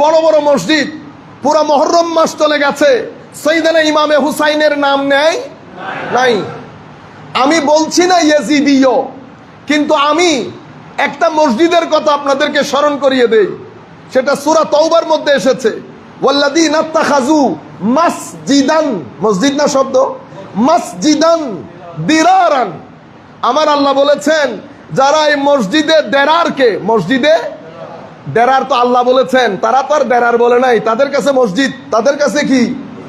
বড় বড় মসজিদ, পুরা মুহররম মাস চলে গেছে, সাইয়েদনা ইমামে হুসাইনের নাম নেয় নাই। আমি বলছি না ইয়াজিদিও, কিন্তু আমি একটা মসজিদের কথা আপনাদেরকে স্মরণ করিয়ে দেই। সেটা সূরা তাওবার মধ্যে এসেছে, ওয়াল্লাযীনা ইত্তাখাযু মাসজিদান, মসজিদ না শব্দ, মাসজিদান দিরারান। আমার আল্লাহ বলেছেন যারা এই মসজিদে দেরারকে, মসজিদে দেরার তো আল্লাহ বলেছেন, তারা তো আর দেরার বলে নাই, তাদের কাছে মসজিদ, তাদের কাছে কি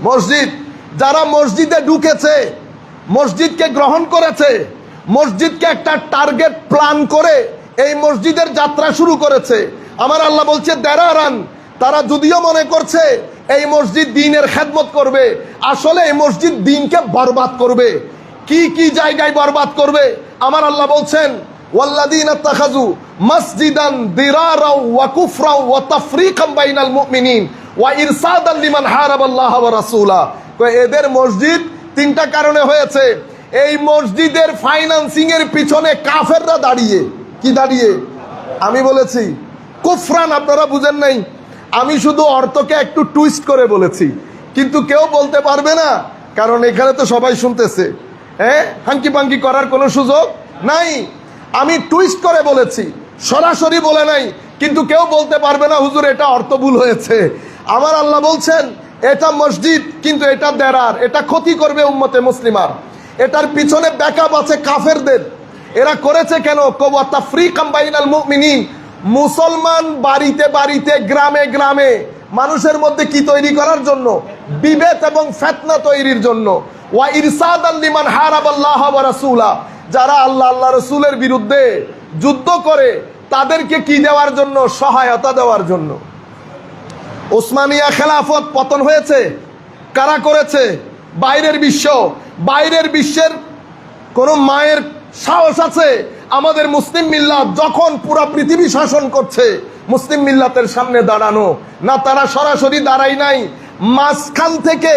মসজিদ। যারা মসজিদে ঢুকেছে, মসজিদকে গ্রহণ করেছে, মসজিদকে একটা টার্গেট প্ল্যান করে এই মসজিদের যাত্রা শুরু করেছে, আমার আল্লাহ বলছে দেরারান। তারা যদিও মনে করছে এই মসজিদ দ্বীনের খেদমত করবে, আসলে এই মসজিদ দ্বীনকে বরবাদ করবে। কি কি জায়গায় বরবাদ করবে? আমার আল্লাহ বলছেন ওয়াল্লাযীনা ইত্তাখাযু মাসজিদান দিরারাও ওয়া কুফরাও ওয়া তাফরীকাম বাইনাল মুমিনিন ওয়া ইরসাদান লিমান হারাবাল্লাহ ওয়া রাসূলা। এদের মসজিদ তিনটা কারণে হয়েছে। এই মসজিদের ফাইন্যান্সিং এর পিছনে কাফেররা দাঁড়িয়ে, কি দাঁড়িয়ে? আমি বলেছি কুফরান, আপনারা বুঝেন নাই, আমি শুধু অর্থকে একটু টুইস্ট করে বলেছি, কিন্তু কেউ বলতে পারবে না, কারণ এখানে তো সবাই শুনতেছে। হ্যাঁ, হাঙ্কি পাঙ্কি করার কোনো সুযোগ নাই। আমি টুইস্ট করে বলেছি, সরাসরি বলে নাই, কিন্তু কেউ বলতে পারবে না হুজুর এটা অর্থ ভুল হয়েছে। আমার আল্লাহ বলছেন এটা মসজিদ, কিন্তু এটা দেরার, এটা ক্ষতি করবে উম্মতে মুসলিমার। এটার পিছনে ব্যাকআপ আছে কাফেরদের। এরা করেছে কেন? ওয়া তাফরীকাম বাইনাল মুমিনিন, মুসলমান বাড়িতে বাড়িতে, গ্রামে গ্রামে মানুষের মধ্যে কি তৈরি করার জন্য? বিভেদ এবং ফিতনা তৈরির জন্য। ওয়া ইরসাদান লিমান হারাবাল্লাহ ওয়া রাসূলা, যারা আল্লাহ আল্লাহ রাসূলের বিরুদ্ধে যুদ্ধ করে তাদেরকে কি দেওয়ার জন্য? সহায়তা দেওয়ার জন্য। ওসমানিয়া খেলাফত পতন হয়েছে, কারা করেছে? বাইরের বিশ্ব। বাইরের বিশ্বের কোন মায়ের সাহস আছে আমাদের মুসলিম মিল্লাত যখন পুরা পৃথিবী শাসন করছে মুসলিম মিল্লাতের সামনে দাঁড়ানো? না, তারা সরাসরি দাঁড়ায় নাই, মাঝখান থেকে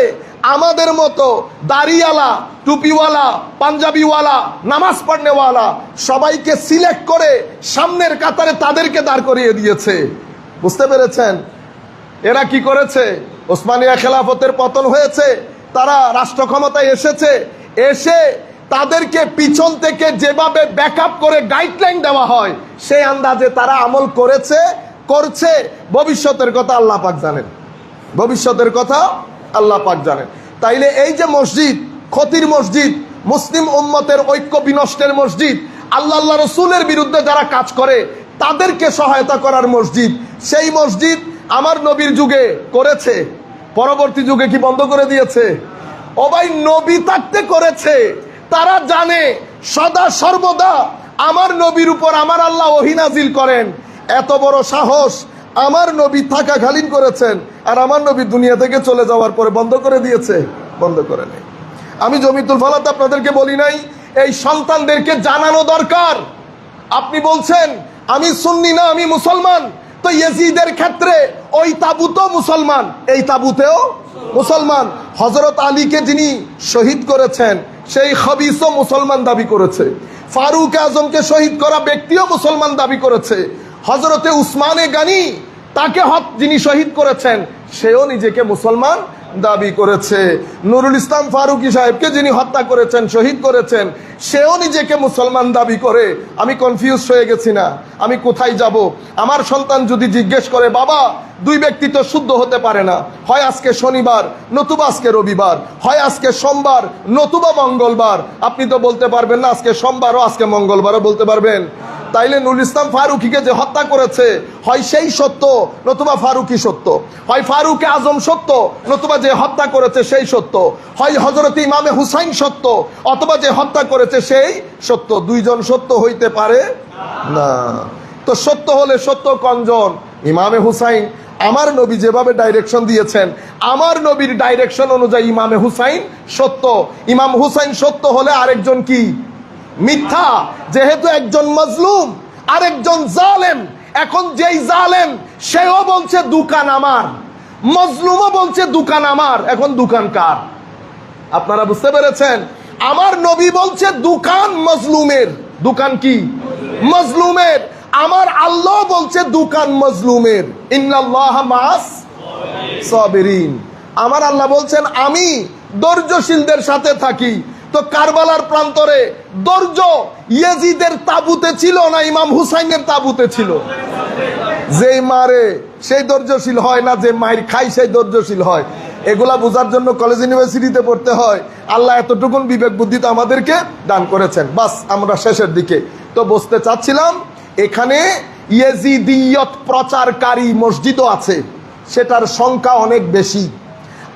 আমাদের মতো দাড়িওয়ালা, টুপিওয়ালা, পাঞ্জাবিওয়ালা, নামাজ পড়নেওয়ালা সবাইকে সিলেক্ট করে সামনের কাতারে তাদেরকে দাঁড় করিয়ে দিয়েছে। বুঝতে পেরেছেন? এরা কি করেছে? ওসমানিয়া খেলাফতের পতন হয়েছে, তারা রাষ্ট্র ক্ষমতায় এসেছে, এসে তাদেরকে পিছন থেকে যেভাবে ব্যাকআপ করে গাইডলাইন দেওয়া হয় সেই আন্দাজে তারা আমল করেছে, করছে। ভবিষ্যতের কথা আল্লাহ পাক জানেন, ভবিষ্যতের কথা আল্লাহ পাক জানেন। তাইলে এই যে মসজিদ, ক্ষতির মসজিদ, মুসলিম উম্মতের ঐক্য বিনষ্টের মসজিদ, আল্লাহ আল্লাহ রসুলের বিরুদ্ধে যারা কাজ করে তাদেরকে সহায়তা করার মসজিদ, সেই মসজিদ আমার নবীর যুগে করেছে, পরবর্তী যুগে কি বন্ধ করে দিয়েছে? ও ভাই, নবী থাকতে করেছে। তারা জানে সদা সর্বদা আমার নবীর উপর আমার আল্লাহ ওহী নাজিল করেন। এত বড় সাহস আমার নবী থাকাকালীন করেছেন, আর আমার নবী দুনিয়া থেকে চলে যাওয়ার পরে বন্ধ করে দিয়েছে? বন্ধ করে নেই। আমি জমিতুল ফালাত আপনাদেরকে বলি নাই, এই সন্তানদেরকে জানানো দরকার। আপনি বলছেন আমি সুন্নি না, আমি মুসলমান, তো ইয়াজিদের ক্ষেত্রে ওই তাবুতেও মুসলমান, এই তাবুতেও মুসলমান। হযরত আলীকে যিনি শহীদ করেছেন সেই খবিসও মুসলমান দাবি করেছে। ফারুক আজমকে শহীদ করা ব্যক্তিও মুসলমান দাবি করেছে। হযরতে উসমানে গানি, তাকে যিনি শহীদ করেছেন সেও নিজেকে মুসলমান দাবি করেছে। নুরুল ইসলাম ফারুকি সাহেবকে যিনি হত্যা করেছেন, শহীদ করেছেন, সেও নিজেকে মুসলমান দাবি করে। আমি কনফিউজ হয়ে গেছি না, আমি কোথায় যাব? আমার সন্তান যদি জিজ্ঞেস করে বাবা দুই ব্যক্তি তো শুদ্ধ হতে পারে না, হয় আজকে শনিবার নতুবা আজকে রবিবার, হয় আজকে সোমবার নতুবা মঙ্গলবার, আপনি তো বলতে পারবেন না আজকে সোমবারও আজকে মঙ্গলবারও বলতে পারবেন? তাইলে নুরুল ইসলাম ফারুকিকে যে হত্যা করেছে হয় সেই সত্য নতুবা ফারুকি সত্য, হয় ফারুক আজম সত্য নতুবা যে হত্যা করেছে সেই সত্য, হয় হযরত ইমামে হুসাইন সত্য অথবা যে হত্যা করেছে সেই সত্য। দুইজন সত্য হইতে পারে না। তো সত্য হলে সত্য কয়জন? ইমামে হুসাইন। আমার নবী যেভাবে ডাইরেকশন দিয়েছেন, আমার নবীর ডাইরেকশন অনুযায়ী ইমামে হুসাইন সত্য। ইমাম হুসাইন সত্য হলে আরেকজন কি? মিথ্যা। যেহেতু একজন মাজলুম আরেকজন জালেম, এখন যেই জালেম সেও বলছে দোকান আমার, মাজলুমও বলছে দোকান আমার, এখন দোকান কার? আপনারা বুঝতে পেরেছেন? আমার নবী বলছে দোকান মাজলুমের, দোকান কি? মাজলুমের। আমার আল্লাহ বলছে দোকান মজলুমের, ইন্নাল্লাহ মাস সাবিরিন। আমার আল্লাহ বলছেন আমি ধৈর্যশীলদের সাথে থাকি। তো কারবালার প্রান্তরে ধৈর্য ইয়াজিদের তাবুতে ছিল না ইমাম হুসাইনের তাবুতে ছিল? যেই মারে সেই ধৈর্যশীল হয় না, যে মায়ের খাই সেই ধৈর্যশীল হয়। এগুলা বোঝার জন্য কলেজ ইউনিভার্সিটিতে পড়তে হয়। আল্লাহ এতটুকুন বিবেক বুদ্ধি তো আমাদেরকে দান করেছেন। বাস আমরা শেষের দিকে তো বসতে চাচ্ছিলাম, এখানে ইয়েজিদিয়ত প্রচারকারী মসজিদও আছে, সেটার সংখ্যা অনেক বেশি।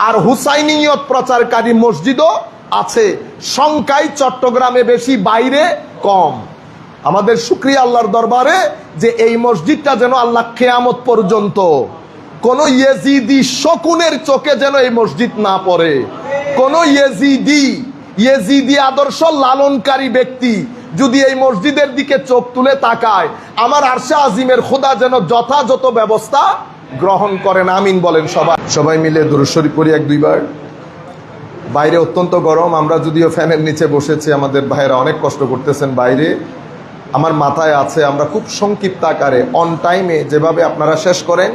আর হুসাইনিয়ত প্রচারকারী মসজিদও আছে, সংখ্যায় চট্টগ্রামে বেশি, বাইরে কম। আমাদের শুকরিয়া আল্লাহর দরবারে যে এই মসজিদটা যেন আল্লাহ কিয়ামত পর্যন্ত কোন ইয়েজিদি শকুনের চোখে যেন এই মসজিদ না পড়ে। কোন ইয়েজিদি আদর্শ লালনকারী ব্যক্তি যদি এই মসজিদের দিকে চোখ তুলে তাকায়, আমার আরশে আজিমের খোদা যেন যথাযথ ব্যবস্থা গ্রহণ করেন। আমিন বলেন সবাই। সবাই মিলে দুরূদ শরীফ পড়ি এক দুইবার। বাইরে অত্যন্ত গরম, আমরা যদিও ফ্যানের নিচে বসেছি, আমাদের ভাইয়েরা অনেক কষ্ট করতেছেন বাইরে। আমার মাথায় আছে আমরা খুব সংক্ষিপ্ত আকারে অন টাইমে যেভাবে আপনারা শেষ করেন,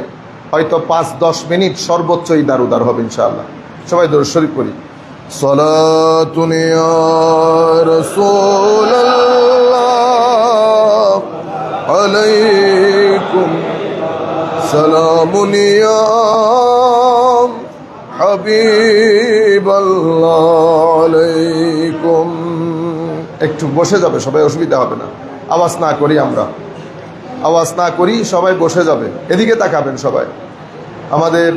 হয়তো 5-10 মিনিট সর্বোচ্চ ইদার উদার হবে ইনশাআল্লাহ। সবাই দুরূদ শরীফ পড়ি। সালাতুন ইয়া রাসূলুল্লাহ আলাইকুম সালামুন ইয়া হাবিবাল্লাহ আলাইকুম। একটু বসে যাবে সবাই, অসুবিধা হবে না। আওয়াজ না করি, আমরা আওয়াজ না করি, সবাই বসে যাবে। এদিকে তাকাবেন সবাই। আমাদের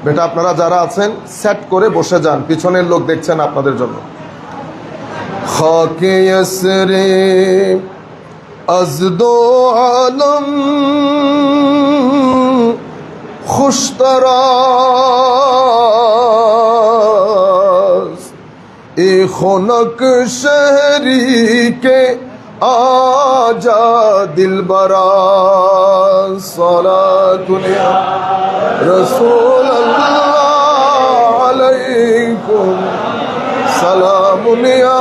বেটা আপনারা যারা আছেন সেট করে বসে যান, পিছনের লোক দেখছেন আপনাদের জন্য। খাকে ইয়াসরে আজদো আলম খুশতরাজ এ খনক শহরি কে आजा दिलबरा सलातुन या रसूल अल्लाह अलैकुम सलामुन या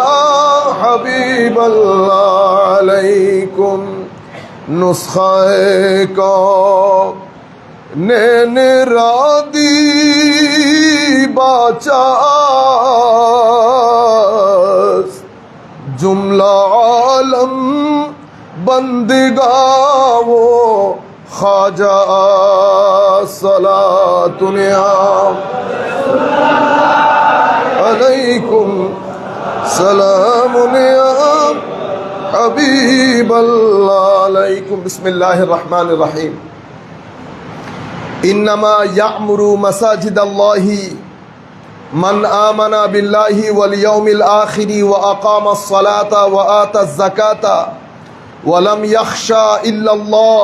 हबीब अल्लाह अलैकुम नुस्खाए को नैन रादी बाचा जुमला आलम बंदगावो ख्वाजा सलातुन या अलैकुम सलामुन या हबीब अल्लाह अलैकुम। बिस्मिल्लाहिर रहमानिर रहीम। इन्नमा यामुरु मसाजिदल्लाहि मन आमना बिल्लाहि वल यौमिल आखिरि व अकामस सलाता व आतज ज़काता व लम यख्शा इल्लल्लाह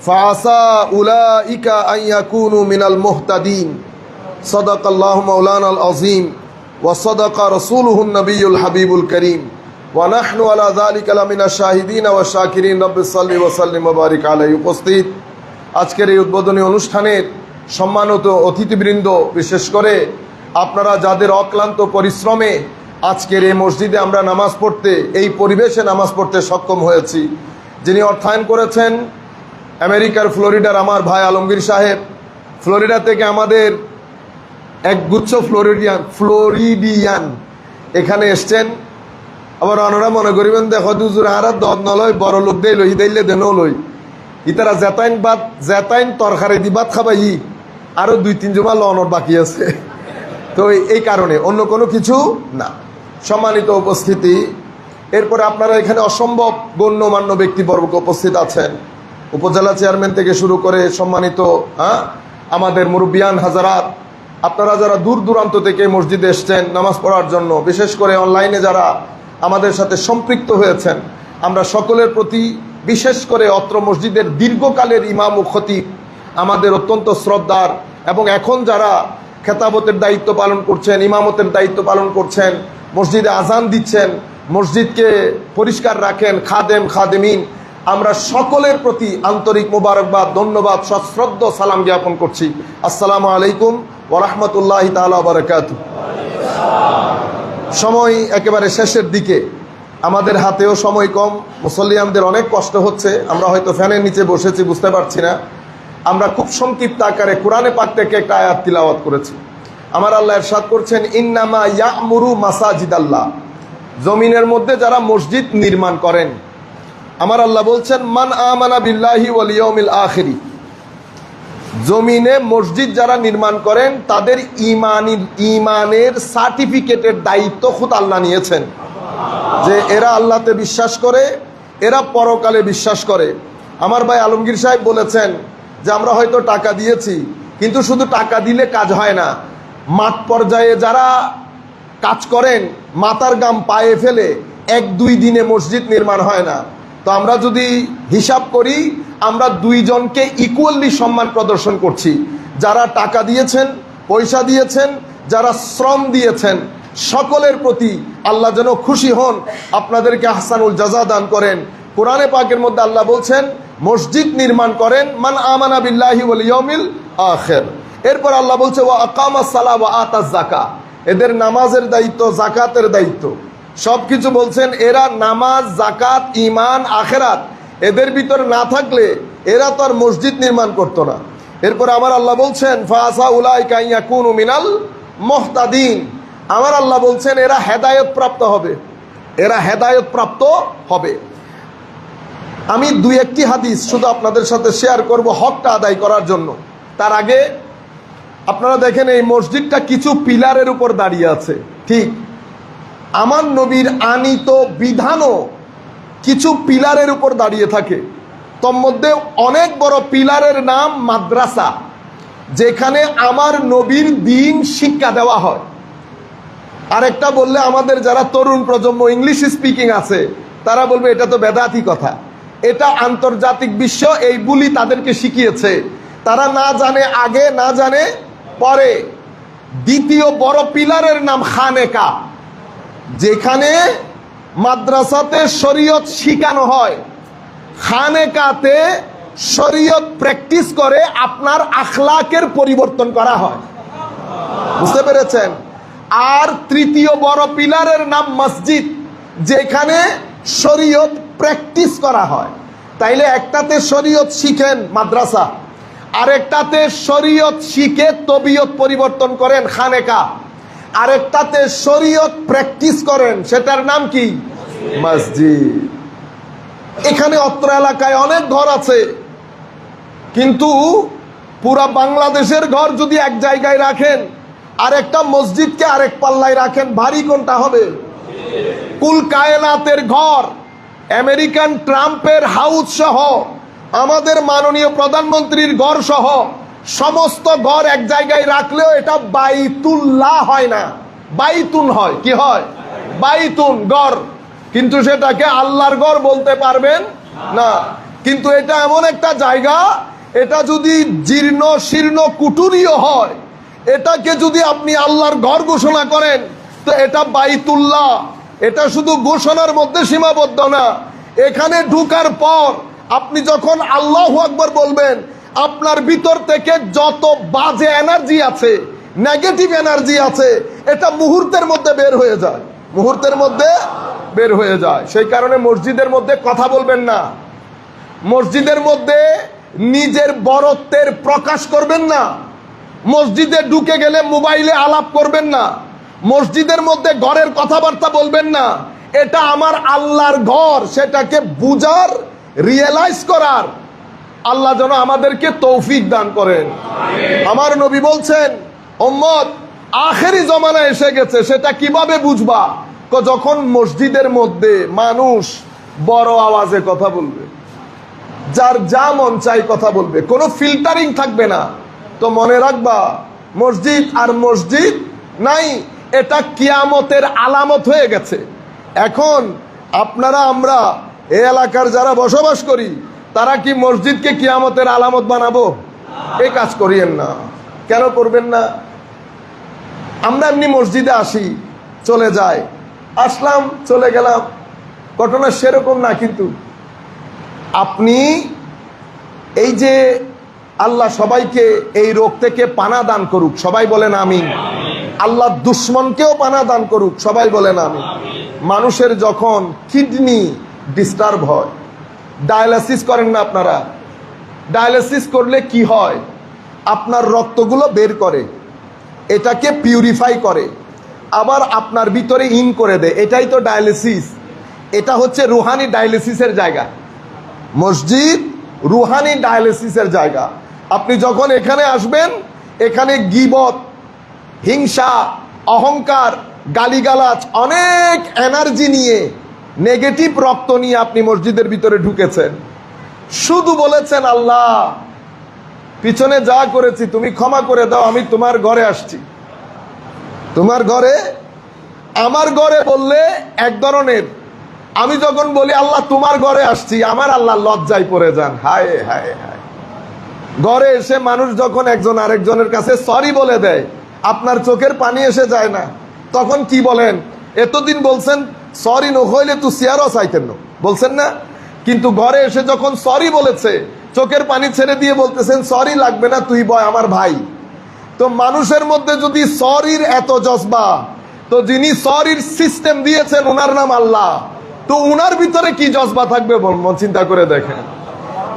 फ़असा उलाइका अन यकूनु मिनल मुहतदीन। सदक़ल्लाहु मौलानाल अज़ीम व सदक़ रसूलुहुन नबियुल हबीबुल करीम व नहनु अला ज़ालिका लमिनाश शाहिदीन व शाकिरीन। रब्बि सल्लि व सल्लिम व बारिक अलैहि। उपस्थित আজকের এই উদ্বোধনী অনুষ্ঠানের সম্মানিত অতিথিবৃন্দ, বিশেষ করে আপনারা যাদের অক্লান্ত পরিশ্রমে আজকের এই মসজিদে আমরা নামাজ পড়তে, এই পরিবেশে নামাজ পড়তে সক্ষম হয়েছি, যিনি অর্থায়ন করেছেন আমেরিকার ফ্লোরিডার আমার ভাই আলমগীর সাহেব। ফ্লোরিডা থেকে আমাদের একগুচ্ছ ফ্লোরিডিয়ান এখানে এসছেন। আবার অনরা মনে করিবেন দেখো দুজুর হারাত দদ নলয়, বড় লোক দেই লই দিলে দেনও লই, ইতারা জেতাইন তরকারি দি ভাত খাবাই, আরো 2-3 জমা লনর বাকি আছে। তো এই কারণে, অন্য কোনো কিছু না। সম্মানিত উপস্থিতি, এরপরে আপনারা এখানে অসম্ভব গণ্যমান্য ব্যক্তিবর্গ উপস্থিত আছেন, উপজেলা চেয়ারম্যান থেকে শুরু করে সম্মানিত আমাদের মুরব্বিয়ান হাজারাত, আপনারা যারা দূর দূরান্ত থেকে মসজিদে এসছেন নামাজ পড়ার জন্য, বিশেষ করে অনলাইনে যারা আমাদের সাথে সম্পৃক্ত হয়েছেন, আমরা সকলের প্রতি, বিশেষ করে অত্র মসজিদের দীর্ঘকালের ইমাম ও খতিব, আমাদের অত্যন্ত শ্রদ্ধার, এবং এখন যারা খেতাবতের দায়িত্ব পালন করছেন, ইমামতের দায়িত্ব পালন করছেন, মসজিদে আজান দিচ্ছেন, মসজিদকে পরিষ্কার রাখেন, খাদেম খাদেমিন, আমরা সকলের প্রতি আন্তরিক মোবারকবাদ, ধন্যবাদ, সশ্রদ্ধ সালাম জ্ঞাপন করছি। আসসালামু আলাইকুম ওয়া রাহমাতুল্লাহি তাআলা ওয়া বারাকাতুহু। সময় একেবারে শেষের দিকে, আমাদের হাতেও সময় কম, মুসল্লিয়ানদের অনেক কষ্ট হচ্ছে, আমরা হয়তো ফ্যানের নিচে বসেছি বুঝতে পারছি না। আমরা খুব সংক্ষিপ্ত আকারে কোরআনে পাক থেকে একটা আয়াত তিলাওয়াত করেছি। আমার আল্লাহ ইরশাদ করছেন, ইন্নামা ইয়া'মুরু মাসাজিদাল্লাহ, জমিনের মধ্যে যারা মসজিদ নির্মাণ করেন, আমার আল্লাহ বলছেন মান আমানা বিল্লাহি ওয়াল ইয়াউমিল আখিরি, জমিনে মসজিদ যারা নির্মাণ করেন তাদের ইমানের সার্টিফিকেটের দায়িত্ব খুদ আল্লাহ নিয়েছেন, যে এরা আল্লাহতে বিশ্বাস করে, এরা পরকালে বিশ্বাস করে। আমার ভাই আলমগীর সাহেব বলেছেন যে আমরা হয়তো টাকা দিয়েছি, কিন্তু শুধু টাকা দিলে কাজ হয় না, মাঠ পর্যায়ে যারা কাজ করেন মাথার গাম পায়ে ফেলে 1-2 দিনে মসজিদ নির্মাণ হয় না। তো আমরা যদি হিসাব করি, আমরা দুইজনকে ইকুয়ালি সম্মান প্রদর্শন করছি। যারা টাকা দিয়েছেন, পয়সা দিয়েছেন, যারা শ্রম দিয়েছেন, সকলের প্রতি আল্লাহ যেন খুশি হন, আপনাদেরকে আহসানুল জাযা দান করেন। কোরআনে পাকের মধ্যে আল্লাহ বলছেন মসজিদ নির্মাণ করেন মান আমানা বিল্লাহি ওয়াল ইয়াউমিল আখির। এরপর আল্লাহ বলছে ওয়া আকামাস সালাহ ওয়া আতাজ যাকাত, এদের নামাজের দায়িত্ব, যাকাতের দায়িত্ব, সবকিছু বলছেন। এরা নামাজ, যাকাত, ঈমান, আখিরাত এদের ভিতর না থাকলে এরা তো আর মসজিদ নির্মাণ করতো না। এরপর আমার আল্লাহ বলছেন ফাসা উলাইকা ইয়াকুনু মিনাল মুহতাদিন, আমার আল্লাহ বলছেন এরা হেদায়েত প্রাপ্ত হবে, এরা হেদায়েত প্রাপ্ত হবে। আমি 2-1টি হাদিস শুধু আপনাদের সাথে শেয়ার করব হকটা আদায় করার জন্য। তার আগে আপনারা দেখেন এই মসজিদটা কিছু পিলারের উপর দাঁড়িয়ে আছে, ঠিক আমার নবীর আনিত বিধানও কিছু পিলারের উপর দাঁড়িয়ে থাকে। তোর মধ্যে অনেক বড় পিলারের নাম মাদ্রাসা, যেখানে আমার নবীর দ্বীন শিক্ষা দেওয়া হয়। আরেকটা বললে আমাদের যারা তরুণ প্রজন্ম ইংলিশ স্পিকিং আছে তারা বলবে এটা তো বেদাতি কথা। এটা আন্তর্জাতিক বিশ্ব এই বুলি তাদেরকে শিখিয়েছে, তারা না জানে আগে, না জানে পরে। দ্বিতীয় বড় পিলারের নাম খানেকা, যেখানে মাদ্রাসাতে শরীয়ত শিখানো হয়, খানেকাতে শরীয়ত প্র্যাকটিস করে আপনার আখলাকের পরিবর্তন করা হয়। বুঝতে পেরেছেন? আর তৃতীয় বড় পিলারের নাম মসজিদ, যেখানে শরীয়ত প্র্যাকটিস করা হয়। তাইলে একটাতে শরীয়ত শিখেন মাদ্রাসা, আরেকটাতে শরীয়ত শিখে তবিয়ত পরিবর্তন করেন খানেকা, আরেকটাতে শরীয়ত প্র্যাকটিস করেন, সেটার নাম কি? মসজিদ। এখানে অত্র এলাকায় অনেক ঘর আছে, কিন্তু পুরা বাংলাদেশের ঘর যদি এক জায়গায় রাখেন আর একটা মসজিদকে আরেক পাল্লায় রাখেন, ভারী কোনটা হবে? কুল কায়নাতের ঘর, আমেরিকান ট্রাম্পের হাউস সহ, আমাদের মাননীয় প্রধানমন্ত্রীর ঘর সহ সমস্ত ঘর এক জায়গায় রাখলেও এটা বাইতুল্লাহ হয় না, বাইতুন হয়। কি হয়? বাইতুন, ঘর। কিন্তু সেটাকে আল্লাহর ঘর বলতে পারবেন না। কিন্তু এটা এমন একটা জায়গা, এটা যদি জীর্ণ শীর্ণ কুটুরিও হয়, এটাকে যদি আপনি আল্লাহর ঘর ঘোষণা করেন তো এটা বাইতুল্লাহ। এটা শুধু ঘোষণার মধ্যে সীমাবদ্ধ না, এখানে ঢুকার পর আপনি যখন আল্লাহু আকবার বলবেন, আপনার ভিতর থেকে যত বাজে এনার্জি আছে, নেগেটিভ এনার্জি আছে, এটা মুহূর্তের মধ্যে বের হয়ে যায়, মুহূর্তের মধ্যে বের হয়ে যায়। সেই কারণে মসজিদের মধ্যে কথা বলবেন না, মসজিদের মধ্যে নিজের বড়ত্বের প্রকাশ করবেন না, মসজিদে ঢুকে গেলে মোবাইলে আলাপ করবেন না, মসজিদের মধ্যে ঘরের কথাবার্তা বলবেন না। এটা আমার আল্লাহর ঘর, সেটাকে বুঝার, রিয়েলাইজ করার আল্লাহ যেন আমাদেরকে তৌফিক দান করেন। আমার নবী বলছেন উম্মত আখেরি জমানা এসে গেছে, সেটা কিভাবে বুঝবা? যখন মসজিদের মধ্যে মানুষ বড় আওয়াজে কথা বলবে, যার যা মন চাই কথা বলবে, কোনো ফিল্টারিং থাকবে না। তো মনে রাখবা, মসজিদ আর মসজিদ নাই, এটা কিয়ামতের আলামত হয়ে গেছে। এখন আপনারা, আমরা এই এলাকার যারা বসবাস করি, তারা কি মসজিদকে কিয়ামতের আলামত বানাবো? এই কাজ করিয়েন না। কেন করবেন না? আমরা এমনি মসজিদে আসি, চলে যাই, আসলাম, চলে গেলাম, ঘটনা সেরকম না। কিন্তু আপনি এই যে আল্লাহ সবাইকে এই রোগ থেকে পানা দান করুক, সবাই বলেন আমিন। আল্লাহ দুশ্মনকেও পানা দান করুক, সবাই বলেন আমিন। মানুষের যখন কিডনি ডিস্টার্ব হয়, ডায়ালিসিস করেন না আপনারা? ডায়ালিসিস করলে কি হয়? আপনার রক্তগুলো বের করে, এটাকে পিউরিফাই করে, আবার আপনার ভিতরে ইন করে দেয়। এটাই তো ডায়ালিসিস। এটা হচ্ছে রুহানি ডায়ালিসিসের জায়গা। মসজিদ রুহানি ডায়ালিসিসের জায়গা। আপনি যখন এখানে আসবেন, এখানে গীবত, হিংসা, অহংকার, গালিগালাজ, অনেক এনার্জি নিয়ে, নেগেটিভ রক্ত নিয়ে আপনি মসজিদের ভিতরে ঢুকেছেন। শুধু বলেছেন, আল্লাহ পিছনে যা করেছি তুমি ক্ষমা করে দাও, আমি তোমার ঘরে আসছি। তোমার ঘরে, আমার ঘরে বললে এক ধরনের, আমি যখন বলি আল্লাহ তোমার ঘরে আসছি, আমার আল্লাহ লজ্জায় পড়ে যান। হায় হায় হায়। ঘরে এসে মানুষ যখন একজন আরেকজনের কাছে সরি বলে দেয়, আপনার চোখের পানি এসে যায় না? তখন কি বলেন? এতদিন বলছেন সরি নহইলে তু সিয়ারও চাইতেন না, বলছেন না? কিন্তু ঘরে এসে যখন সরি বলেছে, চোখের পানি ছেড়ে দিয়ে বলতেছেন সরি লাগবে না, তুই বয় আমার ভাই। তো মানুষের মধ্যে যদি সরির এত জজবা, তো যিনি সরির সিস্টেম দিয়েছেন ওনার নাম আল্লাহ, তো উনার ভিতরে কি জজবা থাকবে চিন্তা করে দেখেন।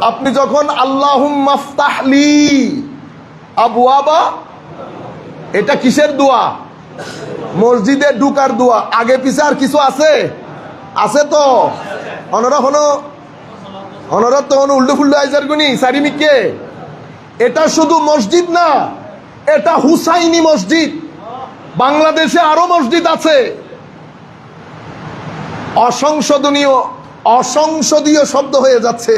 আপনি যখন আল্লাহুম্মা ফতাহলি আবওয়াবা, এটা কিসের দোয়া? মসজিদে ঢুকার দোয়া। আগে পিছে আর কিছু আছে? আছে তো অনরত উল্টো ফুল্টো আইজার গুনি সারিমিকে। এটা শুধু মসজিদ না, এটা হুসাইনি মসজিদ। বাংলাদেশে আরো মসজিদ আছে। অসংসদীয় শব্দ হয়ে যাচ্ছে,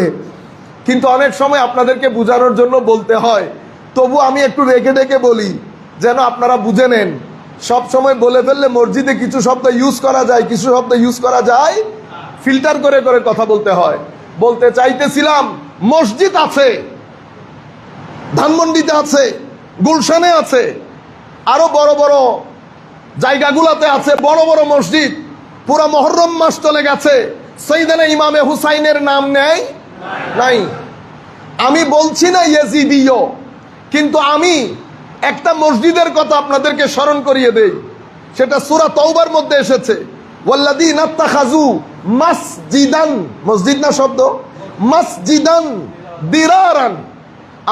কিন্তু অনেক সময় আপনাদেরকে বোঝানোর জন্য বলতে হয়। তবু আমি একটু রেখে রেখে বলি, যেন আপনারা বুঝে নেন। সব সময় বলে ফেললে মসজিদে কিছু শব্দ ইউজ করা যায়, কিছু শব্দ ইউজ করা যায়, ফিল্টার করে করে কথা বলতে হয়। বলতে চাইতেছিলাম, মসজিদ আছে, ধানমন্ডিতে আছে, গুলশানে আছে, আরো বড় বড় জায়গাগুলোতে আছে বড় বড় মসজিদ। পুরা মুহররম মাস চলে গেছে, সাইয়েদনা ইমামে হুসাইনের নাম নেই নাই। আমি বলছি না ইয়াজিদিও, কিন্তু আমি একটা মসজিদের কথা আপনাদেরকে স্মরণ করিয়ে দেই। সেটা সূরা তাওবার মধ্যে এসেছে, ওয়াল্লাযীনা ইত্তাখাযু মাসজিদান, মসজিদ না শব্দ, মাসজিদান দিরারান।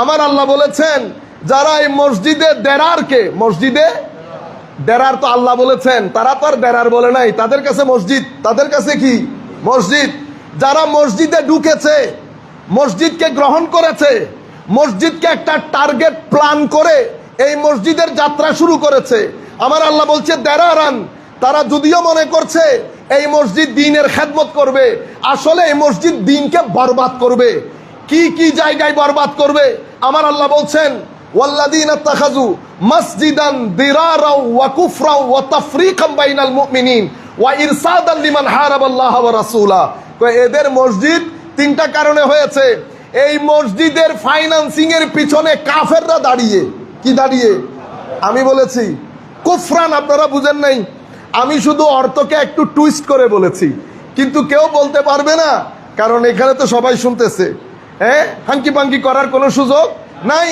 আমার আল্লাহ বলেছেন, যারা এই মসজিদে দেরারকে, মসজিদে দেরার তো আল্লাহ বলেছেন, তারা তো আর দেরার বলে নাই, তাদের কাছে মসজিদ, তাদের কাছে কি মসজিদ। যারা মসজিদে ঢুকেছে, মসজিদকে গ্রহণ করেছে, মসজিদকে একটা টার্গেট প্ল্যান করে এই মসজিদের যাত্রা শুরু করেছে, আমার আল্লাহ বলছে দেরারান। তারা যদিও মনে করছে এই মসজিদ দ্বীনের খেদমত করবে, আসলে এই মসজিদ দ্বীনকে বরবাদ করবে। কি কি জায়গায় বরবাদ করবে? আমার আল্লাহ বলছেন, ওয়াল্লাযীনা ইত্তাখাযু মাসজিদান দিরারাও ওয়া কুফরাও ওয়া তাফরীকাম বাইনাল মুমিনিন ওয়া ইরসাদান লিমান হারাবাল্লাহ ওয়া রাসূলা। তো এদের মসজিদ তিনটা কারণে হয়েছে। এই মসজিদের ফাইন্যান্সিং এর পিছনে কাফেররা দাঁড়িয়ে, কি দাঁড়িয়ে? আমি বলেছি কুফরান, আপনারা বুঝেন নাই। আমি শুধু অর্থকে একটু টুইস্ট করে বলেছি, কিন্তু কেউ বলতে পারবে না, কারণ এখানে তো সবাই শুনতেছে। হ্যাঁ, হাঙ্কি পাঙ্কি করার কোনো সুযোগ নাই।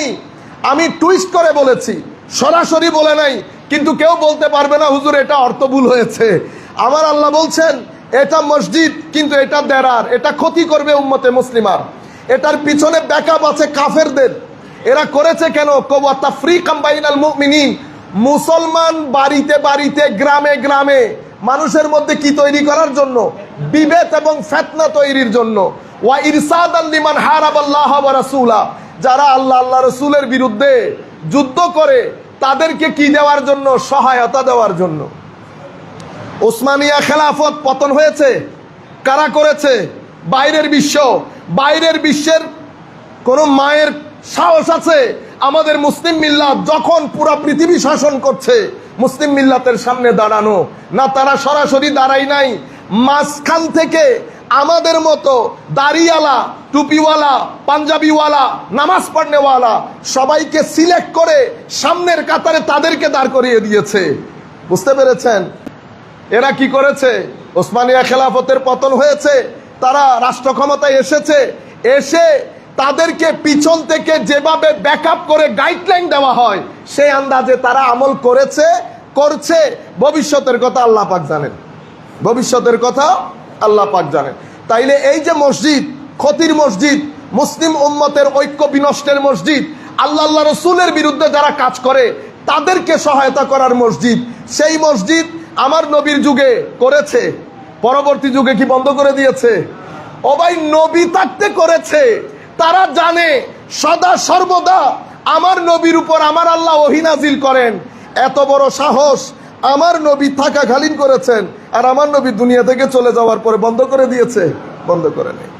আমি টুইস্ট করে বলেছি, সরাসরি বলে নাই, কিন্তু কেউ বলতে পারবে না হুজুর এটা অর্থ ভুল হয়েছে। আমার আল্লাহ বলছেন এটা মসজিদ, কিন্তু এটা দেরার, এটা ক্ষতি করবে উম্মতে মুসলিমার। এটার পিছনে ব্যাকআপ আছে কাফেরদের। এরা করেছে কেন? ওয়া তাফরীকাম বাইনাল মুমিনিন। মুসলমান বাড়িতে বাড়িতে, গ্রামে গ্রামে মানুষের মধ্যে কি তৈরি করার জন্য? বিভেদ এবং ফিতনা তৈরির জন্য। ওয়া ইরসাদান লিমান হারাবাল্লাহ ওয়া রাসূলা। যারা আল্লাহ আল্লাহ রাসূলের বিরুদ্ধে যুদ্ধ করে তাদেরকে কি দেওয়ার জন্য? সহায়তা দেওয়ার জন্য। ওসমানিয়া খেলাফত পতন হয়েছে, কারা করেছে? বাইরের বিশ্ব। বাইরের বিশ্বের কোন মায়ের সাহস আছে আমাদের মুসলিম মিল্লাত যখন পুরা পৃথিবী শাসন করছে মুসলিম মিল্লাতের সামনে দাঁড়ানো? না, তারা সরাসরি দাঁড়াই নাই। মাঝখান থেকে আমাদের মতো দাড়িওয়ালা, টুপিওয়ালা, পাঞ্জাবিওয়ালা, নামাজ পড়নেওয়ালা সবাইকে সিলেক্ট করে সামনের কাতারে তাদেরকে দাঁড় করিয়ে দিয়েছে। বুঝতে পেরেছেন? এরা কি করেছে? ওসমানিয়া খেলাফতের পতন হয়েছে, তারা রাষ্ট্র ক্ষমতায় এসেছে, এসে তাদেরকে পিছন থেকে যেভাবে ব্যাকআপ করে গাইডলাইন দেওয়া হয় সেই আন্দাজে তারা আমল করেছে, করছে। ভবিষ্যতের কথা আল্লাহ পাক জানেন। ভবিষ্যতের কথা আল্লাহ পাক জানেন। তাইলে এই যে মসজিদ, ক্ষতির মসজিদ, মুসলিম উম্মতের ঐক্য বিনষ্টের মসজিদ, আল্লাহ রসুলের বিরুদ্ধে যারা কাজ করে তাদেরকে সহায়তা করার মসজিদ, সেই মসজিদ আমার নবীর যুগে করেছে, পরবর্তী যুগে কি বন্ধ করে দিয়েছে? ও ভাই, নবী থাকতে করেছে। তারা জানে সদা সর্বদা আমার নবীর উপর আমার আল্লাহ ওহী নাজিল করেন। এত বড় সাহস আমার নবী থাকাকালীন করেছেন, আর আমার নবী দুনিয়া থেকে চলে যাওয়ার পরে বন্ধ করে দিয়েছে? বন্ধ করে নেই।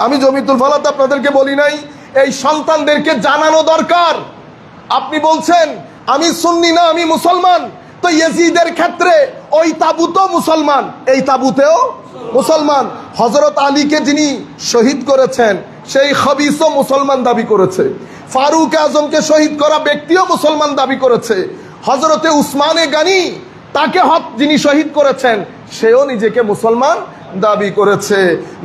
আমি জমিতুল ফালাত আপনাদেরকে বলি নাই, এই সন্তানদেরকে জানানো দরকার। আপনি বলছেন আমি সুন্নি না, আমি মুসলমান, তো ইয়েজিদের ক্ষেত্রে ওই তাবুতও মুসলমান, এই তাবুতেও মুসলমান। হযরত আলীকে যিনি শহীদ করেছেন সেই খবিসও মুসলমান দাবি করেছে। ফারুক আজমকে শহীদ করা ব্যক্তিও মুসলমান দাবি করেছে। হযরতে উসমানে গানি, তাকে যিনি শহীদ করেছেন, সেও নিজেকে মুসলমান দাবি করেছে।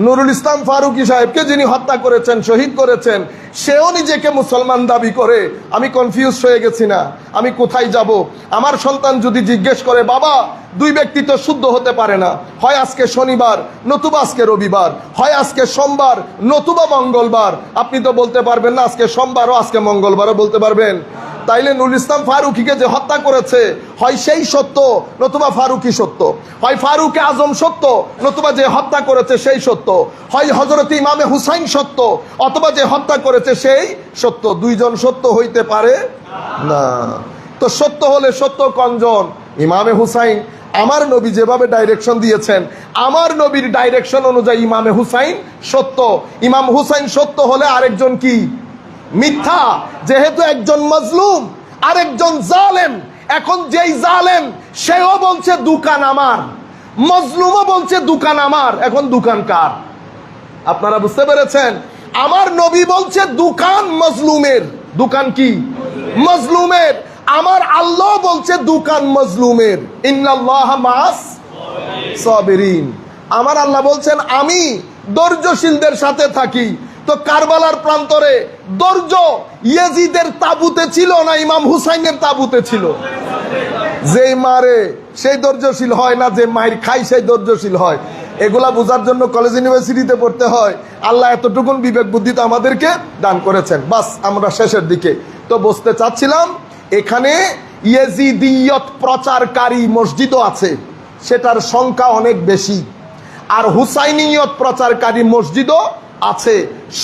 নুরুল ইসলাম ফারুকী সাহেবকে যিনি হত্যা করেছেন, শহীদ করেছেন, সেও নিজেকে মুসলমান দাবি করে। আমি কনফিউজ হয়ে গেছি না, আমি কোথায় যাব? আমার সন্তান যদি জিজ্ঞেস করে, বাবা দুই ব্যক্তি তো শুদ্ধ হতে পারে না, হয় আজকে শনিবার নতুবা আজকে রবিবার, হয় আজকে সোমবার নতুবা মঙ্গলবার, আপনি তো বলতে পারবেন না আজকে সোমবারও আজকে মঙ্গলবারও বলতে পারবেন? তাইলে নুরুল ইসলাম ফারুকীকে যে হত্যা করেছে, হয় সেই সত্য নতুবা ফারুকী সত্য, হয় ফারুক আজম সত্য নতুবা যে হত্যা করেছে সেই সত্য, হয় হযরত ইমামে হুসাইন সত্য অথবা যে হত্যা করেছে সেই সত্য। দুইজন সত্য হইতে পারে না। তো সত্য হলে সত্য কয়জন? ইমামে হুসাইন। আমার নবী যেভাবে ডাইরেকশন দিয়েছেন, আমার নবীর ডাইরেকশন অনুযায়ী ইমামে হুসাইন সত্য। ইমাম হুসাইন সত্য হলে আরেকজন কি? মিথ্যা। যেহেতু একজন মাজলুম আরেকজন জালেম, এখন যেই জালেম সেও বলছে দোকান আমার, মাজলুমও বলছে দোকান আমার, এখন দোকান কার? আপনারা বুঝতে পেরেছেন? আমার নবী বলছে দোকান মাজলুমের। দোকান কি? মাজলুমের। আমার আল্লাহ বলছে দোকান মাজলুমের। ইন্নাল্লাহা মাআস সাবিরিন। আমার আল্লাহ বলছেন আমি ধৈর্যশীলদের সাথে থাকি। তো কারবালার প্রান্তরে ধৈর্য ইয়েজিদের তাবুতে ছিল না ইমাম হুসাইনের তাবুতে ছিল? যেই মারে সেই ধৈর্যশীল হয় না, যে মায়ের খাই সেই ধৈর্যশীল হয়। এগুলা বোঝার জন্য কলেজ ইউনিভার্সিটিতে পড়তে হয়। আল্লাহ এতটুকুন বিবেক বুদ্ধি তো আমাদেরকে দান করেছেন। বাস, আমরা শেষের দিকে তো বসতে চাচ্ছিলাম। এখানে ইয়েজিদিয়ত প্রচারকারী মসজিদও আছে, সেটার সংখ্যা অনেক বেশি। আর হুসাইনিয়ত প্রচারকারী মসজিদও আছে,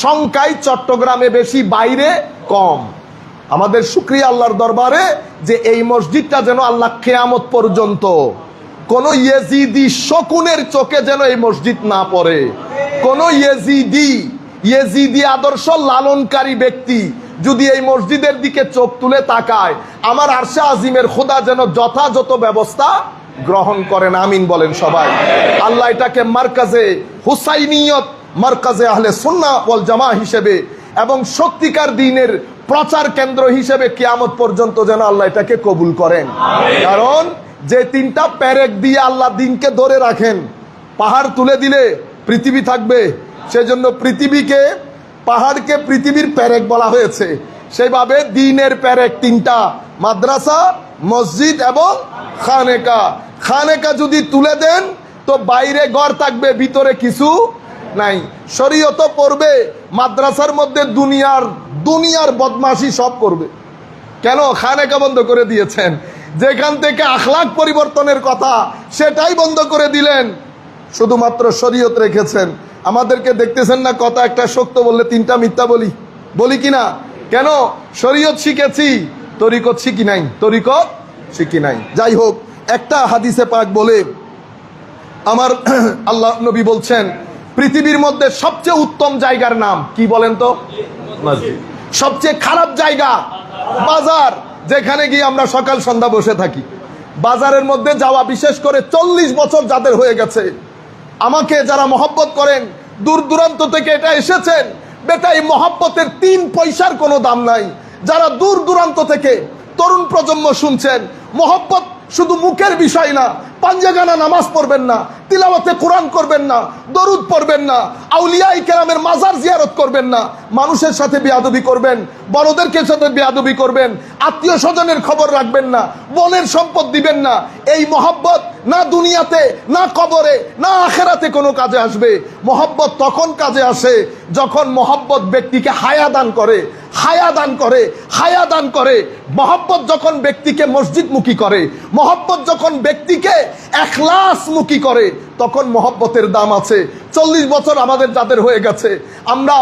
সংখ্যায় চট্টগ্রামে বেশি, বাইরে কম। আমাদের শুকরিয়া আল্লাহর দরবারে যে এই মসজিদটা যেন আল্লাহ কিয়ামত পর্যন্ত কোন ইয়েজিদি শকুনের চোখে যেন এই মসজিদ না পড়ে। কোন ইয়েজিদি আদর্শ লালনকারী ব্যক্তি যদি এই মসজিদের দিকে চোখ তুলে তাকায়, আমার আরশে আজিমের খোদা যেন যথাযথ ব্যবস্থা গ্রহণ করেন। আমিন বলেন সবাই। আল্লাহ এটাকে মারকাজে হুসাইনিয়ত, মারকাজে আহলে সুন্নাহ ওয়াল জামাহ হিসেবে এবং সত্যিকার দ্বীনের প্রচার কেন্দ্র হিসেবে কিয়ামত পর্যন্ত যেন আল্লাহ এটাকে কবুল করেন। কারণ যে তিনটা পেরেক দিয়ে আল্লাহ দ্বীনকে ধরে রাখেন, পাহাড় তুলে দিলে পৃথিবী থাকবে, সেজন্য পৃথিবীকে, পাহাড়কে পৃথিবীর পেরেক বলা হয়েছে। সেইভাবে দ্বীনের পেরেক তিনটা: মাদ্রাসা, মসজিদ এবং খানেকা। খানেকা যদি তুলে দেন তো বাইরে ঘর থাকবে, ভিতরে কিছু নাই। শরীয়ত পড়বে, মাদ্রাসার মধ্যে দুনিয়ার বদমাশি সব করবে। কেন? খানেকা বন্ধ করে দিয়েছেন। যেখান থেকে আখলাক পরিবর্তনের কথা সেটাই বন্ধ করে দিলেন, শুধুমাত্র শরীয়ত রেখেছেন। আমাদেরকে দেখতেছেন না, কথা একটা সত্য বললে তিনটা মিথ্যা বলি কিনা? কেন? শরীয়ত শিখেছি, তরিকত শিখি নাই। যাই হোক, একটা হাদিসে পাক বলে আমার আল্লাহ নবী বলছেন পৃথিবীর মধ্যে সবচেয়ে উত্তম জায়গার নাম কি বলেন তো? মসজিদ। সবচেয়ে খারাপ জায়গা বাজার, যেখানে গিয়ে আমরা সকাল সন্ধ্যা বসে থাকি। বাজারের মধ্যে যাওয়া, বিশেষ করে 40 বছর যাদের হয়ে গেছে, আমাকে যারা মহব্বত করেন, দূর দূরান্ত থেকে এটা এসেছেন, বেটা এই মহব্বতের 3 পয়সার কোনো দাম নাই। যারা দূর দূরান্ত থেকে তরুণ প্রজন্ম শুনছেন, মহব্বত শুধু মুখের বিষয় না, পাঞ্জাগানা নামাজ পড়বেন না, তিলাওয়াতে কোরআন করবেন না, দরুদ পড়বেন না, আউলিয়ায়ে কেরামের মাজার জিয়ারত করবেন না, মানুষের সাথে বেয়াদবি করবেন, বড়দেরকে সাথে বেয়াদবি করবেন, আত্মীয় স্বজনের খবর রাখবেন না, বোনের সম্পদ দিবেন না। এই মহব্বত না দুনিয়াতে, না কবরে, না আখেরাতে কোনো কাজে আসবে। মহব্বত তখন কাজে আসে যখন মহব্বত ব্যক্তিকে হায়া দান করে, হায়া দান করে, হায়া দান করে। মহব্বত যখন ব্যক্তিকে মসজিদমুখী করে, মহব্বত যখন ব্যক্তিকে এখলাসমুখী করে, তখন মহব্বতের দাম আছে। 40 বছর আমাদের যাদের হয়ে গেছে, আমরা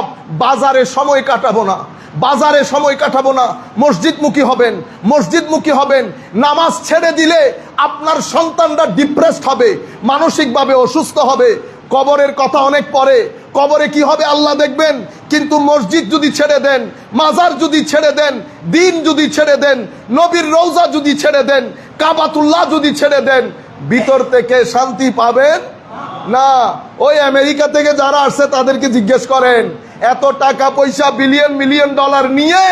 বাজারে সময় কাটাবো না, বাজারে সময় কাটাবো না, মসজিদমুখী হবেন, মসজিদমুখী হবেন। নামাজ ছেড়ে দিলে আপনার সন্তানরা ডিপ্রেসড হবে, মানসিকভাবে অসুস্থ হবে। কবরের কথা অনেক পরে, কবরে কি হবে আল্লাহ দেখবেন। কিন্তু মসজিদ যদি ছেড়ে দেন, মাজার যদি ছেড়ে দেন, দিন যদি ছেড়ে দেন, নবীর রওজা যদি ছেড়ে দেন, কাবাতুল্লাহ যদি ছেড়ে দেন, ভিতর থেকে শান্তি পাবেন না। ওই আমেরিকা থেকে যারা আসছে তাদেরকে জিজ্ঞেস করেন, এত টাকা পয়সা বিলিয়ন মিলিয়ন ডলার নিয়ে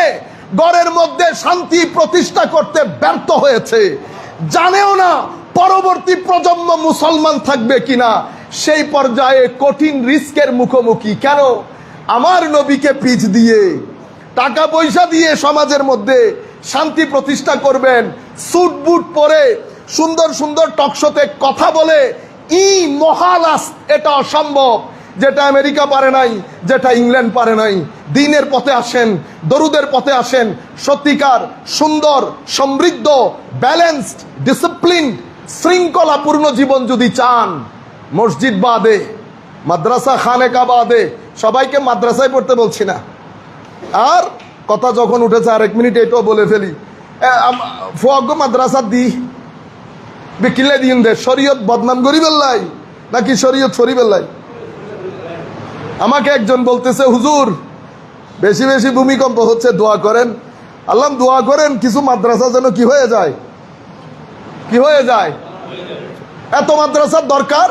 ঘরের মধ্যে শান্তি প্রতিষ্ঠা করতে ব্যর্থ হয়েছে, জানেও না পরবর্তী প্রজন্ম মুসলমান থাকবে কিনা। সেই পর্যায়ে কঠিন রিস্কের মুখোমুখি। কেন? আমার নবীকে পিছ দিয়ে, টাকা পয়সা দিয়ে সমাজের মধ্যে শান্তি প্রতিষ্ঠা করবেন, স্যুট বুট পরে সুন্দর সুন্দর টকশোতে কথা বলে মহালাস, এটা অসম্ভব। যেটা আমেরিকা পারে নাই, যেটা ইংল্যান্ড পারে নাই। দ্বীনের পথে আসেন, দরুদের পথে আসেন। সত্যিকার সুন্দর, সমৃদ্ধ, ব্যালেন্সড, ডিসিপ্লিন, শৃঙ্খলাপূর্ণ জীবন যদি চান, মসজিদ বাদে, মাদ্রাসা খানেকা বাদে, সবাইকে মাদ্রাসায় পড়তে বলছি না। আর কথা যখন উঠেছে, আরেক মিনিট এটাও বলে ফেলি, ফুয়াগ্য মাদ্রাসা দি বিকিলে দিন দে, শরীয়ত বদনাম করি বেল্লাই নাকি শরীয়ত সরি বেল্লাই? আমাকে একজন বলতেছে, হুজুর বেশি বেশি ভূমিকম্প হচ্ছে, দোয়া করেন। আল্লাহ দোয়া করেন কিছু মাদ্রাসা যেন কি হয়ে যায়, কি হয়ে যায়। এত মাদ্রাসার দরকার?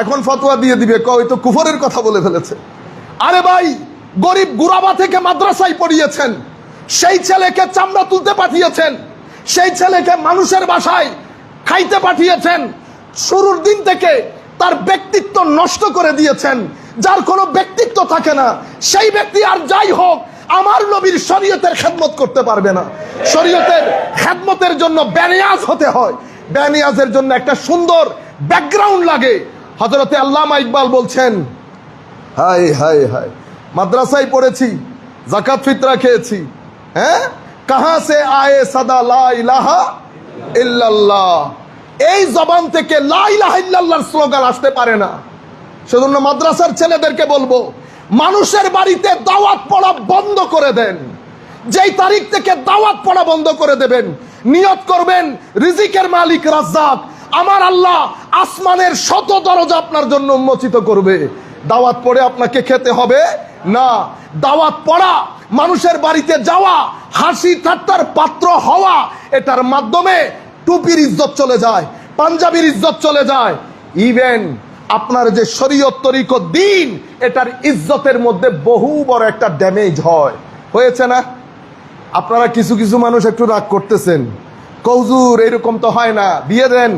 এখন ফতোয়া দিয়ে দিবে, কই তো কুফরের কথা বলে ফেলেছে। আরে ভাই, গরিব গুরাবা থেকে মাদ্রাসায় পড়িয়েছেন, সেই ছেলেকে চামড়া তুলতে পাঠিয়েছেন, সেই ছেলেকে মানুষের বাসায় খাইতে পাঠিয়েছেন, শুরুর দিন থেকে তার ব্যক্তিত্ব নষ্ট করে দিয়েছেন। যার কোনো ব্যক্তিত্ব থাকে না, সেই ব্যক্তি আর যাই হোক আমার নবীর শরীয়তের খেদমত করতে পারবে না। শরীয়তের খেদমতের জন্য বেনিয়াজ হতে হয়, বেনিয়াজের জন্য একটা সুন্দর ব্যাকগ্রাউন্ড লাগে। হযরতে আল্লামা ইকবাল বলছেন, হায় হায় হায়, মাদ্রাসায় পড়েছি, যাকাত ফিতরা খেয়েছি, হ্যাঁ, কাহা সে আয়ে সাদা লা ইলাহা ইল্লাল্লাহ, এই জবান থেকে লা ইলাহা ইল্লাল্লাহর স্লোগান আসতে পারে না। সেজন্য মাদ্রাসার ছেলেদেরকে বলবো, মানুষের বাড়িতে দাওয়াত পড়া বন্ধ করে দেন। যেই তারিখ থেকে দাওয়াত পড়া বন্ধ করে দেবেন, নিয়ত করবেন রিজিকের মালিক রাজ্জাক, আমার আল্লাহ আসমানের শত দরজা আপনার জন্য উন্মোচিত করবে। দাওয়াত পড়ে আপনাকে খেতে হবে না। দাওয়াত পড়া, মানুষের বাড়িতে যাওয়া, হাসি ঠাট্টার পাত্র হওয়া, এটার মাধ্যমে টুপির ইজ্জত চলে যায়, পাঞ্জাবির ইজ্জত চলে যায়। ইভেন আপনার যে শরীয়ত তরিকত দিন, এটার ইজ্জতের মধ্যে বহু বড় একটা ড্যামেজ হয়। হয়েছে না? আপনারা কিছু কিছু মানুষ একটু রাগ করতেছেন, কৌজুর এরকম তো হয় না, বিয়ে দেন।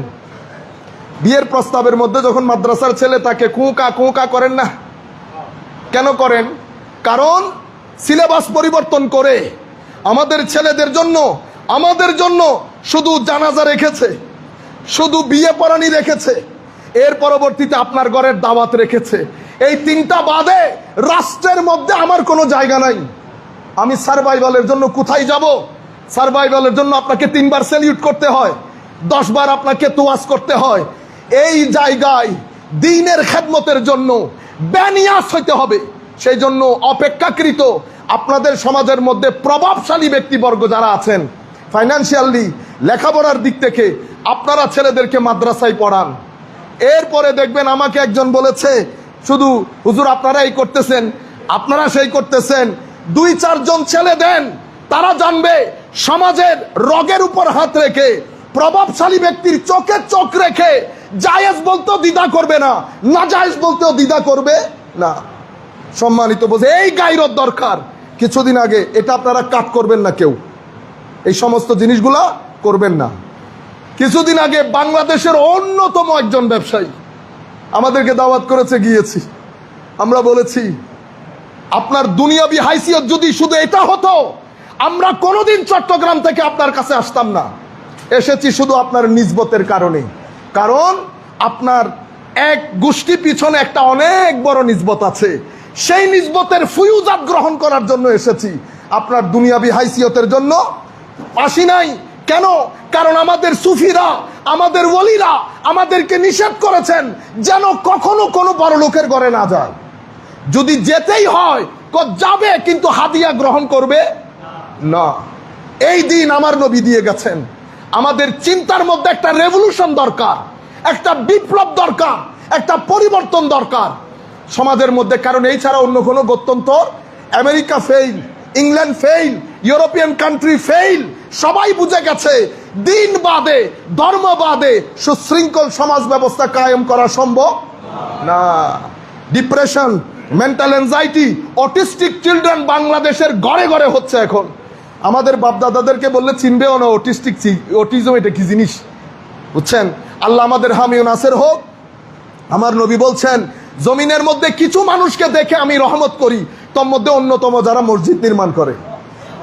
বিয়ের প্রস্তাবের মধ্যে যখন মাদ্রাসার ছেলে তাকে কুঁকা কুঁকা করেন না, কেন করেন? কারণ সিলেবাস পরিবর্তন করে আমাদের ছেলেদের জন্য, আমাদের জন্য শুধু জানাজা রেখেছে, শুধু বিয়ে পড়ানি রেখেছে, এর পরবর্তীতে আপনার ঘরের দাওয়াত রেখেছে। এই তিনটা বাদে রাষ্ট্রের মধ্যে আমার কোনো জায়গা নাই। আমি সার্ভাইভালের জন্য কোথায় যাব? সার্ভাইভালের জন্য আপনাকে 3 বার স্যালিউট করতে হয়, 10 বার আপনাকে তোয়াজ করতে হয়। এই জায়গায় দ্বীনের খেদমতের জন্য বেনিয়াস হইতে হবে। সেই জন্য অপেক্ষাকৃত আপনাদের সমাজের মধ্যে প্রভাবশালী ব্যক্তিবর্গ যারা আছেন, ফাইন্যান্সিয়ালি, লেখাপড়ার দিক থেকে আপনারা ছেলেদেরকে মাদ্রাসায় পড়ান। এরপরে দেখবেন আমাকে একজন বলেছে, শুধু হুজুর আপনারা এই করতেছেন, আপনারা সেই করতেছেন। 2-4 জন ছেলে দেন, তারা জানবে সমাজের রগের উপর হাত রেখে, প্রভাবশালী ব্যক্তির চোখে চোখ রেখে জায়েজ বলতেও দ্বিধা করবে না, না জায়েজ বলতেও দ্বিধা করবে না। সম্মানিত বোঝে, এই গায়রত দরকার। কিছুদিন আগে এটা আপনারা কাট করবেন না, কেউ এই সমস্ত জিনিসগুলা করবেন না। কিছুদিন আগে বাংলাদেশের অন্যতম একজন ব্যবসায়ী, আমাদেরকে দাওয়াত করেছে, গিয়েছি। আমরা বলেছি আপনার দুনিয়াবি হাইসিয়ত যদি শুধু এটা হতো, আমরা কোনোদিন চট্টগ্রাম থেকে আপনার কাছে আসতাম না। এসেছি শুধু আপনার নিসবতের কারণে, কারণ আপনার এক গোষ্ঠী পিছনে একটা অনেক বড় নিসবত আছে। সেই নিসবতের ফুয়ুজাত গ্রহণ করার জন্য এসেছি, আপনার দুনিয়াবি হাইসিয়তের জন্য আসি নাই। কেন? কারণ আমাদের সুফিরা, আমাদের ওলিরা আমাদেরকে নিষেধ করেছেন যেন কখনো কোনো বড় লোকের ঘরে না যায়। যদি যেতেই হয় যাবে, কিন্তু হাদিয়া গ্রহণ করবে না। এই দিন আমার নবী দিয়ে গেছেন। আমাদের চিন্তার মধ্যে একটা রেভলিউশন দরকার, একটা বিপ্লব দরকার, একটা পরিবর্তন দরকার সমাজের মধ্যে। কারণ এই ছাড়া অন্য কোনো গত্যন্তর, America fail, England fail, European country fail. সবাই বুঝে গেছে দিন বাদে, ধর্ম বাদে সুশৃঙ্খল সমাজ ব্যবস্থা কায়েম করা সম্ভব না। Depression, mental anxiety, autistic children বাংলাদেশের ঘরে ঘরে হচ্ছে এখন। আমাদের বাপদাদাদেরকে বললে চিনবেও না অটিজম এটা কি জিনিস, বুঝছেন? আল্লাহ আমাদের হামি ও নাসের হোক। আমার নবী বলছেন জমিনের মধ্যে কিছু মানুষকে দেখে আমি রহমত করি, তোর মধ্যে অন্যতম যারা মসজিদ নির্মাণ করে।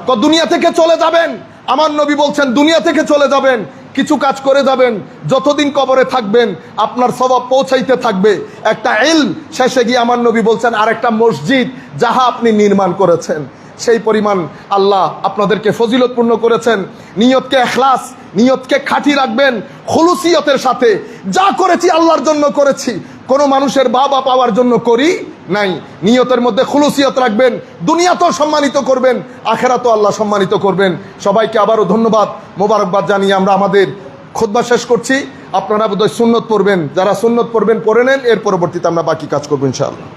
তো দুনিয়া থেকে চলে যাবেন, আমার নবী বলছেন দুনিয়া থেকে চলে যাবেন, কিছু কাজ করে যাবেন, যতদিন কবরে থাকবেন আপনার সওয়াব পৌঁছাইতে থাকবে। একটা ইলম, শেষে গিয়ে আমার নবী বলছেন আর একটা মসজিদ যাহা আপনি নির্মাণ করেছেন। সেই পরিমাণ আল্লাহ আপনাদেরকে ফজিলতপূর্ণ করেছেন। নিয়তকে ইখলাস, নিয়তকে খাঁটি রাখবেন খুলুসিয়তের সাথে। যা করেছি আল্লাহর জন্য করেছি, কোনো মানুষের বাবা পাওয়ার জন্য করি নাই। নিয়তের মধ্যে খুলুসিয়ত রাখবেন, দুনিয়াতেও সম্মানিত করবেন, আখেরাতেও আল্লাহ সম্মানিত করবেন। সবাইকে আবারও ধন্যবাদ, মোবারকবাদ জানিয়ে আমরা আমাদের খুতবা শেষ করছি। আপনারা বোধহয় সুন্নত পড়বেন, যারা সুন্নত পড়বেন পড়ে নেন, এর পরবর্তীতে আমরা বাকি কাজ করবো ইনশাআল্লাহ।